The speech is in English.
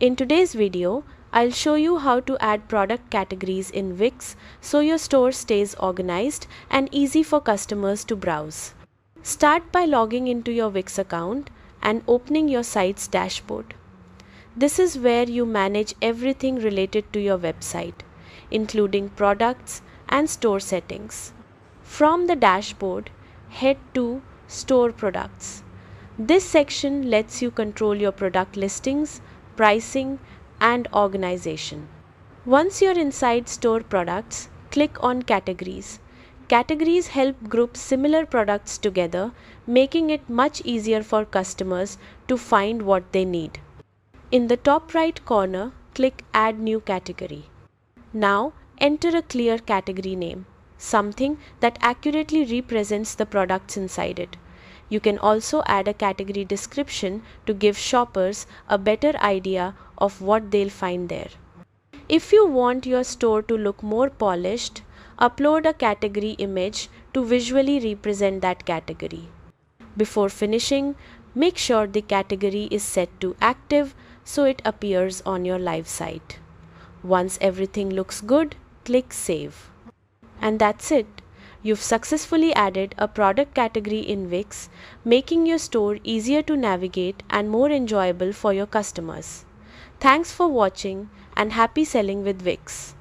In today's video, I'll show you how to add product categories in Wix so your store stays organized and easy for customers to browse. Start by logging into your Wix account and opening your site's dashboard. This is where you manage everything related to your website, including products and store settings. From the dashboard, head to Store Products. This section lets you control your product listings, pricing, and organization. Once you're inside Store Products, click on Categories. Categories help group similar products together, making it much easier for customers to find what they need. In the top right corner, click Add New Category. Now, enter a clear category name, something that accurately represents the products inside it. You can also add a category description to give shoppers a better idea of what they'll find there. If you want your store to look more polished, upload a category image to visually represent that category. Before finishing, make sure the category is set to active so it appears on your live site. Once everything looks good, click Save. And that's it. You've successfully added a product category in Wix, making your store easier to navigate and more enjoyable for your customers. Thanks for watching and happy selling with Wix.